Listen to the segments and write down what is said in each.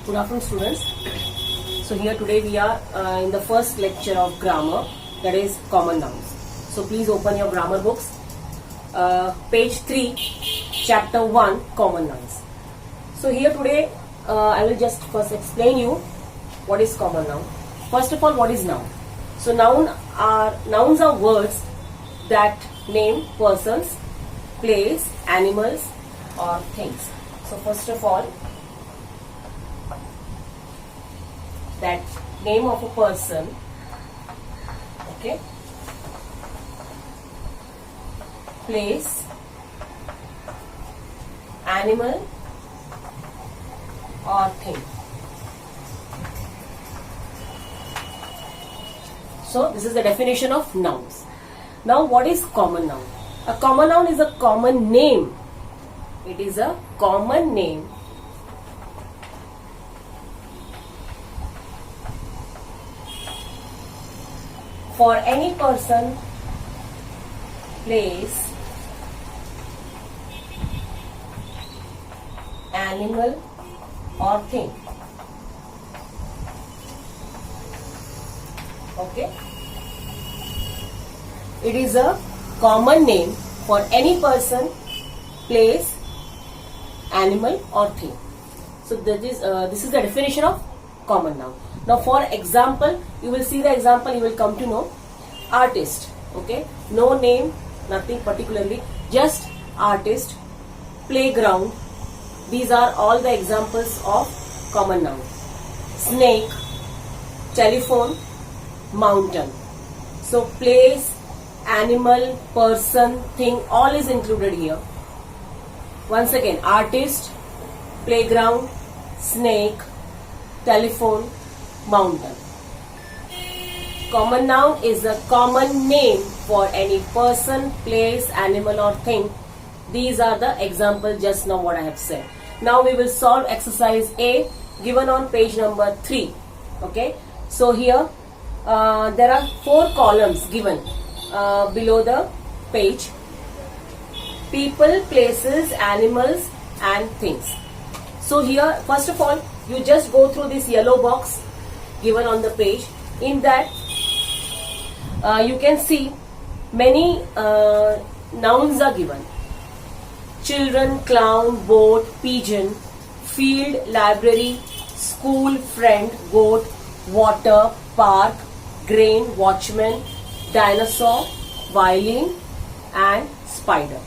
Good afternoon, students. So here today we are in the first lecture of grammar, that is common nouns. So please open your grammar books. Page 3, chapter 1, common nouns. So here today I will just first explain you what is common noun. First of all, what is noun? So nouns are words that name persons, place, animals or things. So first of all, that name of a person, okay, place, animal or thing. So this is the definition of nouns. Now what is common noun? A common noun is a common name. It is a common name for any person, place, animal or thing. Okay? It is a common name for any person, place, animal or thing. So this is the definition of common noun. Now for example, you will see the example, you will come to know. Artist, okay, no name, nothing particularly, just artist. Playground, these are all the examples of common noun. Snake, telephone, mountain. So place, animal, person, thing, all is included here. Once again, artist, playground, snake, telephone, mountain. Common noun is a common name for any person, place, animal or thing. These are the examples just now what I have said. Now we will solve exercise A given on page number 3. Okay. So here there are 4 columns given below the page. People, places, animals and things. So here first of all you just go through this yellow box given on the page. In that you can see many nouns are given. Children, clown, boat, pigeon, field, library, school, friend, goat, water, park, grain, watchman, dinosaur, violin and spider.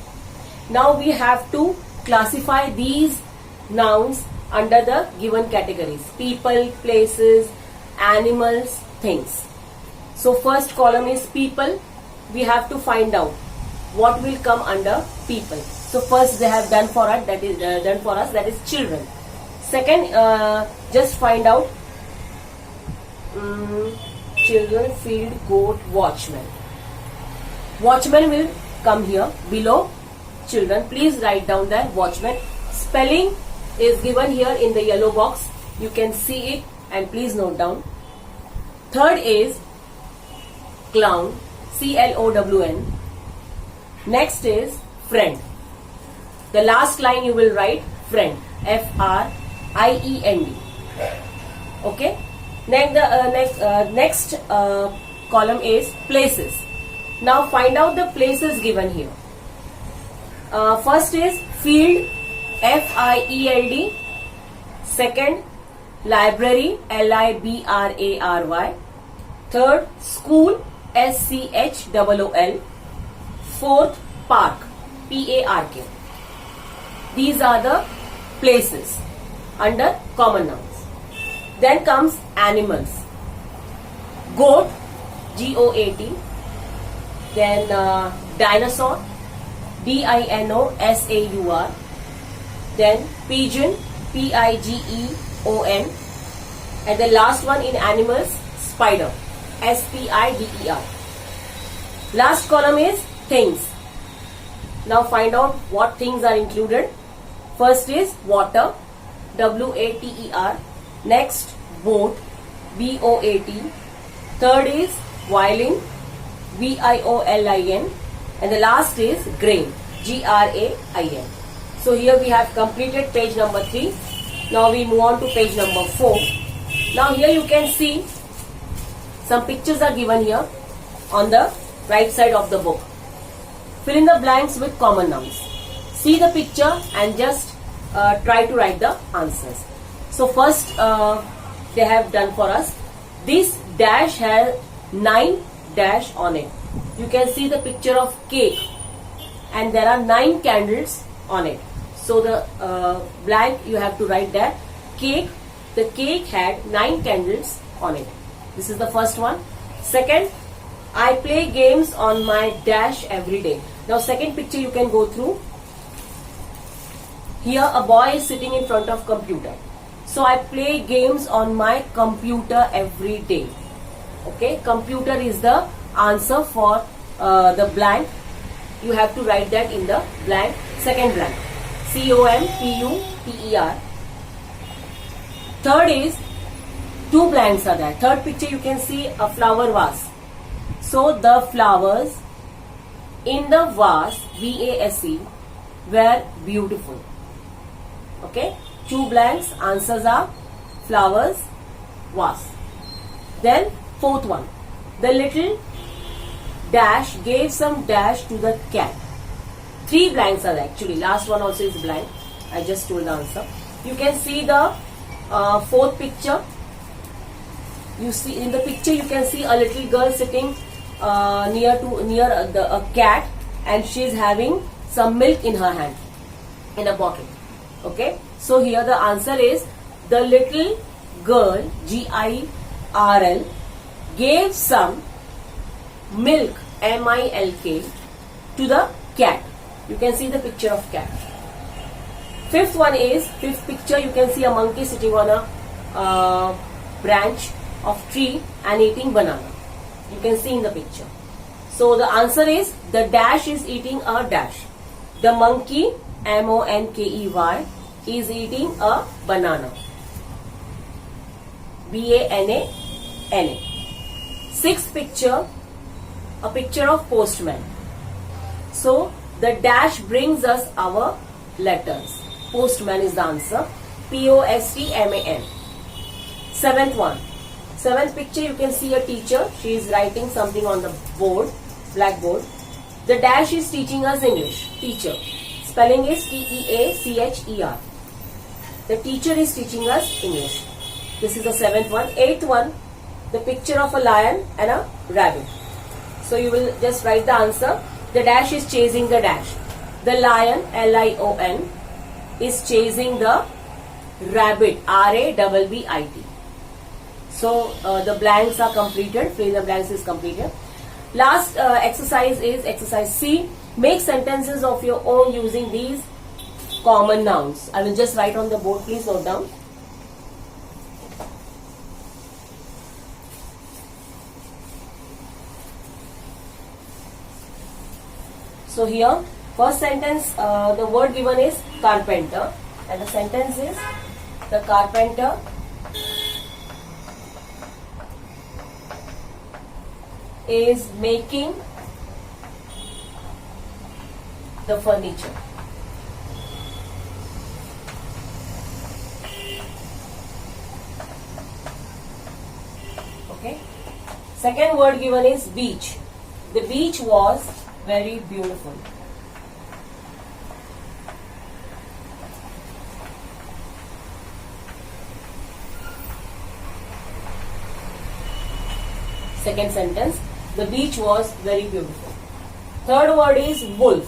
Now we have to classify these nouns under the given categories: people, places, animals, things. So first column is people. We have to find out what will come under people. So first they have done for us, that is children. Second, just find out children, field, goat, watchman. Watchman will come here below children. Please write down that watchman. Spelling is given here in the yellow box. You can see it and please note down. Third is clown, CLOWN. Next is friend. The last line you will write friend, FRIEND. Okay. Next column is places. Now find out the places given here. First is field, FIELD. Second, library, LIBRARY. Third, school, SCHOOL. Fourth, park, PARK. These are the places under common nouns. Then comes animals. Goat, GOAT. Then dinosaur, DINOSAUR. Then pigeon, PIGEON. And the last one in animals, spider, SPIDER. Last column is things. Now find out what things are included. First is water, WATER. Next, boat, BOAT. Third is violin, VIOLIN. And the last is grain, GRAIN. So here we have completed page number 3. Now we move on to page number 4. Now here you can see some pictures are given here on the right side of the book. Fill in the blanks with common nouns. See the picture and just try to write the answers. So first they have done for us. This dash has 9 dash on it. You can see the picture of cake and there are 9 candles on it. So the blank you have to write that cake. The cake had 9 candles on it. This is the first one. Second, I play games on my dash every day. Now second picture you can go through. Here a boy is sitting in front of computer. So I play games on my computer every day. Okay, computer is the answer for the blank. You have to write that in the blank, second blank. COMPUTER. Third is, 2 blanks are there. Third picture you can see a flower vase. So the flowers in the vase, VASE, were beautiful. Okay, 2 blanks, answers are flowers, vase. Then fourth one, the little dash gave some dash to the cat. 3 blanks are actually, last one also is blank. I just told the answer. You can see the fourth picture. You see in the picture you can see a little girl sitting near a cat and she is having some milk in her hand in a bottle. Okay, so here the answer is the little girl, GIRL, gave some milk, MILK, to the cat. You can see the picture of cat. Fifth one is, fifth picture you can see a monkey sitting on a branch of tree and eating banana. You can see in the picture. So the answer is the dash is eating a dash. The monkey, MONKEY, is eating a banana. BANANA. Sixth picture, a picture of postman. So the dash brings us our letters. Postman is the answer. POSTMAN. Seventh one. Seventh picture you can see a teacher. She is writing something on the board, blackboard. The dash is teaching us English. Teacher. Spelling is TEACHER. The teacher is teaching us English. This is the seventh one. Eighth one, the picture of a lion and a rabbit. So you will just write the answer. The dash is chasing the dash. The lion, LION, is chasing the rabbit, RABBIT. So the blanks are completed. Fill in the blanks is completed. Last exercise is exercise C. Make sentences of your own using these common nouns. I will just write on the board. Please note down. So here, first sentence, the word given is carpenter, and the sentence is the carpenter is making the furniture. Okay. Second word given is beach. The beach was very beautiful. Second sentence, the beach was very beautiful. Third word is wolf.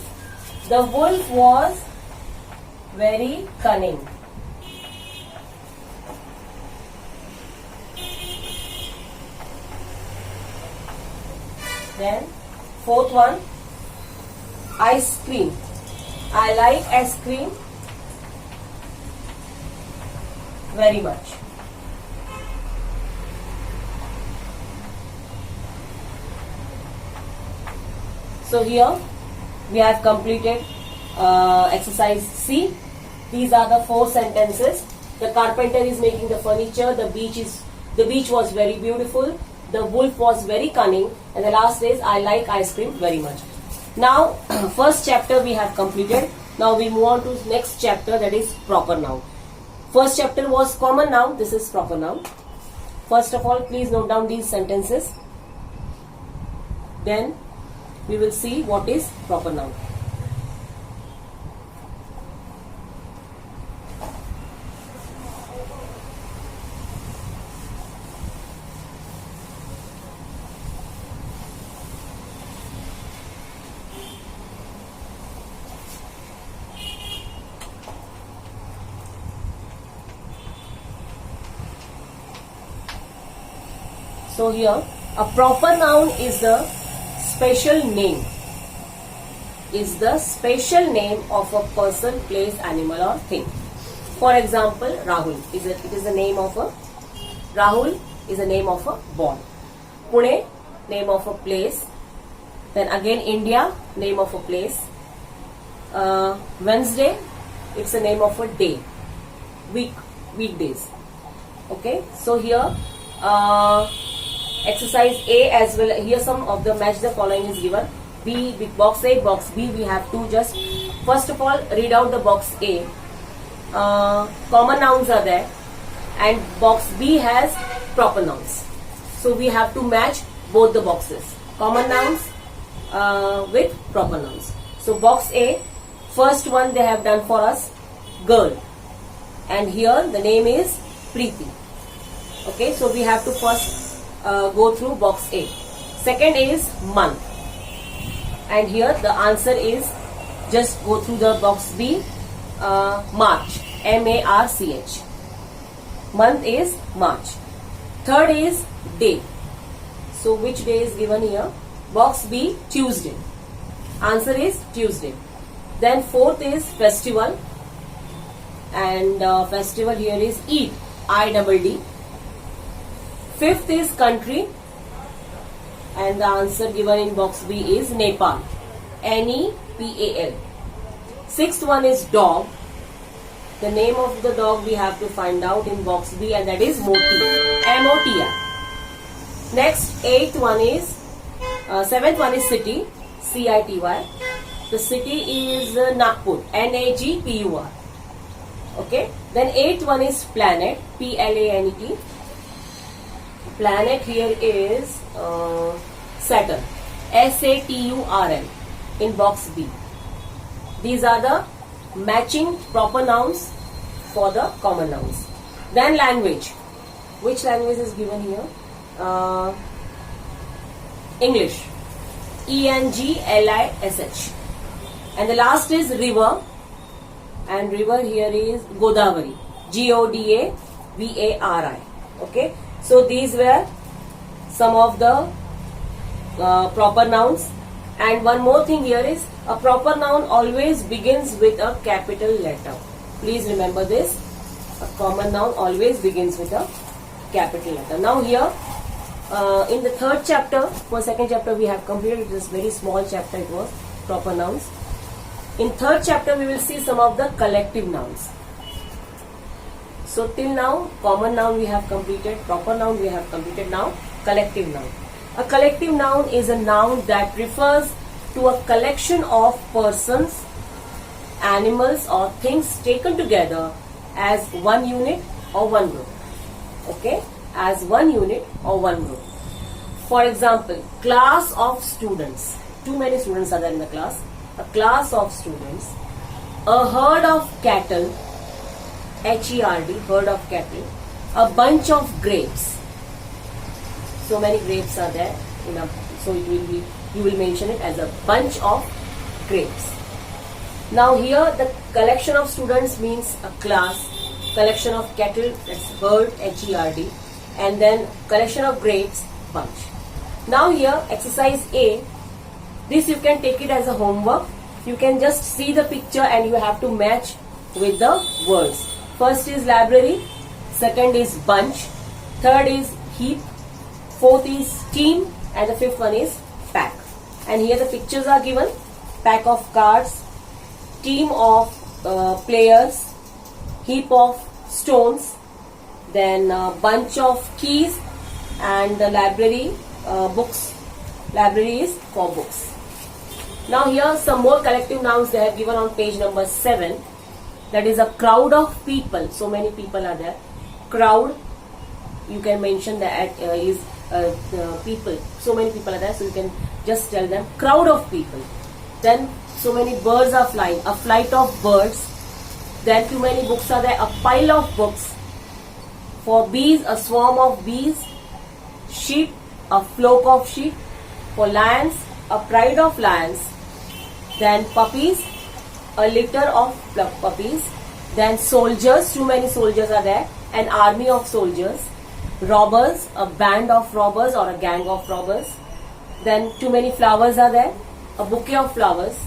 The wolf was very cunning. Then fourth one, ice cream. I like ice cream very much. So here we have completed exercise C. These are the 4 sentences. The carpenter is making the furniture. The beach was very beautiful. The wolf was very cunning. And the last is I like ice cream very much. Now first chapter we have completed. Now we move on to next chapter, that is proper noun. First chapter was common noun. This is proper noun. First of all, please note down these sentences. Then we will see what is proper noun. So here, a proper noun is the special name. Is the special name of a person, place, animal, or thing. For example, Rahul is the name of a Rahul is the name of a boy. Pune, name of a place. Then again India, name of a place. Wednesday, it's the name of a day. Weekdays. Okay. So here. Exercise A as well. Here some of the match the following is given. B, box A, box B. We have to just first of all read out the box A. Common nouns are there, and box B has proper nouns. So we have to match both the boxes. Common nouns with proper nouns. So box A, first one they have done for us, girl, and here the name is Preeti. Okay, so we have to first go through box A. Second is month, and here the answer is just go through the box B. March, M-A-R-C-H. Month is March. Third is day. So which day is given here? Box B, Tuesday. Answer is Tuesday. Then fourth is festival, and festival here is Eid, I-double-D. Fifth is country, and the answer given in box B is Nepal, N-E-P-A-L. Sixth one is dog. The name of the dog we have to find out in box B, and that is Moti, M-O-T-I. Next, seventh one is city, C-I-T-Y. The city is Nagpur, N-A-G-P-U-R. Okay. Then eighth one is planet, P-L-A-N-E-T. Planet here is Saturn, S-A-T-U-R-N, in box B. These are the matching proper nouns for the common nouns. Then language. Which language is given here? English, E-N-G-L-I-S-H. And the last is river, and river here is Godavari, G-O-D-A-V-A-R-I. Okay. So these were some of the proper nouns. And one more thing here is, a proper noun always begins with a capital letter. Please remember this. A common noun always begins with a capital letter. Now here, in the third chapter, for second chapter we have completed this very small chapter, it was proper nouns. In third chapter we will see some of the collective nouns. So till now, common noun we have completed, proper noun we have completed. Now, collective noun. A collective noun is a noun that refers to a collection of persons, animals, or things taken together as one unit or one group. Okay, as one unit or one group. For example, class of students. Too many students are there in the class. A class of students. A herd of cattle. H-E-R-D, herd of cattle. A bunch of grapes. So many grapes are there. So it will be, you will mention it as a bunch of grapes. Now here the collection of students means a class. Collection of cattle, that's herd, H-E-R-D. And then collection of grapes, bunch. Now here exercise A. This you can take it as a homework. You can just see the picture and you have to match with the words. First is library, second is bunch, third is heap, fourth is team, and the fifth one is pack. And here the pictures are given: pack of cards, team of players, heap of stones, then bunch of keys, and the library books. Library is for books. Now here some more collective nouns they have given on page number 7. that is a crowd of people. So many people are there. Crowd, you can mention that is people. So many people are there, so you can just tell them crowd of people. Then so many birds are flying, a flight of birds. Then too many books are there, a pile of books. For bees, a swarm of bees. Sheep, a flock of sheep. For lions, a pride of lions. Then puppies, a litter of puppies. Then soldiers, too many soldiers are there, an army of soldiers. Robbers, a band of robbers or a gang of robbers. Then too many flowers are there, a bouquet of flowers.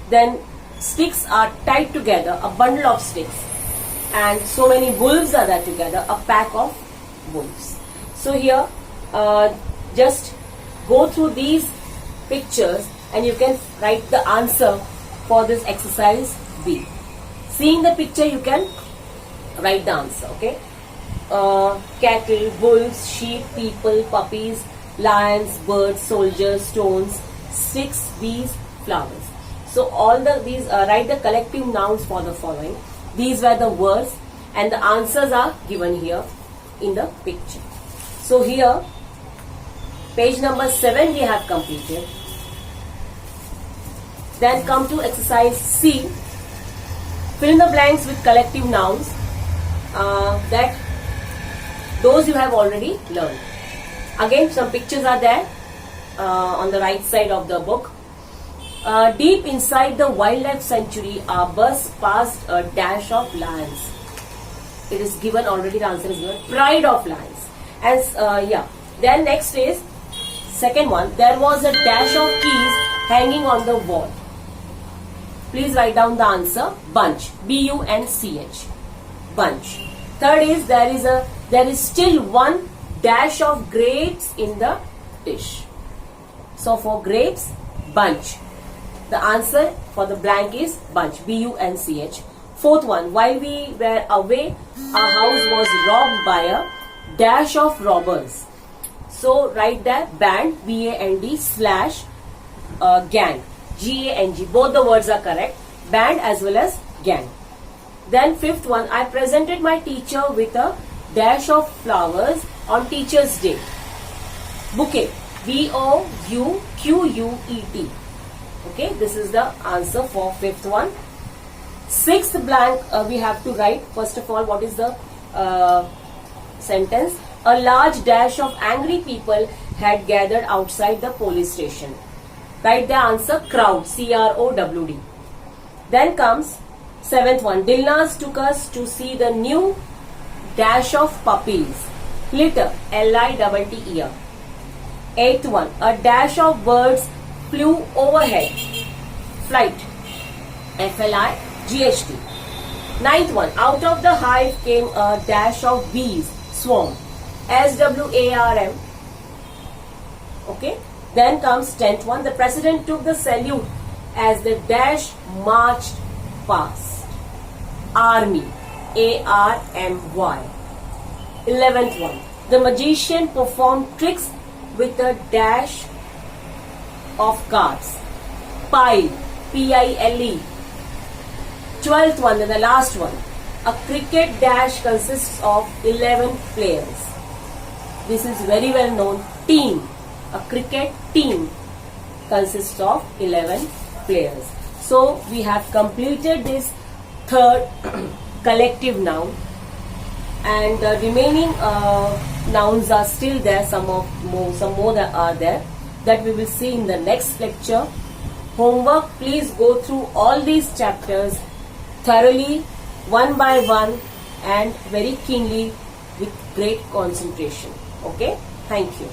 Then sticks are tied together, a bundle of sticks. And so many wolves are there together, a pack of wolves. So here, just go through these pictures and you can write the answer for this exercise B. Seeing the picture, you can write the answer, okay? Cattle, wolves, sheep, people, puppies, lions, birds, soldiers, stones, sticks, bees, flowers. So all these write the collective nouns for the following. These were the words and the answers are given here in the picture. So here, page number 7 we have completed. Then come to exercise C. Fill in the blanks with collective nouns that those you have already learned. Again, some pictures are there on the right side of the book. Deep inside the wildlife sanctuary, our bus passed a dash of lions. It is given already, the answer is given. Pride of lions. And then next is second one. There was a dash of keys hanging on the wall. Please write down the answer. Bunch. B-U-N-C-H. Bunch. Third is there is still one dash of grapes in the dish. So for grapes, bunch. The answer for the blank is bunch. B-U-N-C-H. Fourth one. While we were away, our house was robbed by a dash of robbers. So write that band, B-A-N-D / gang. G-A-N-G. Both the words are correct. Band as well as gang. Then fifth one. I presented my teacher with a dash of flowers on Teacher's Day. Bouquet. B-O-U-Q-U-E-T. Okay, this is the answer for fifth one. Sixth blank we have to write. First of all, what is the sentence? A large dash of angry people had gathered outside the police station. Write the answer. Crowd. C-R-O-W-D. Then comes seventh one. Dilnas took us to see the new dash of puppies. Litter. L-I-T-T-E-R. Eighth one. A dash of birds flew overhead. Flight. F-L-I-G-H-T. Ninth one. Out of the hive came a dash of bees. Swarm. S-W-A-R-M. Okay. Then comes 10th one. The president took the salute as the dash marched past. Army. A-R-M-Y. 11th one. The magician performed tricks with a dash of cards. Pile. P-I-L-E. 12th one, and the last one. A cricket dash consists of 11 players. This is very well known. Team. A cricket team consists of 11 players. So we have completed this third collective noun, and the remaining nouns are still there. Some more that are there that we will see in the next lecture. Homework: please go through all these chapters thoroughly, one by one, and very keenly with great concentration. Okay, thank you.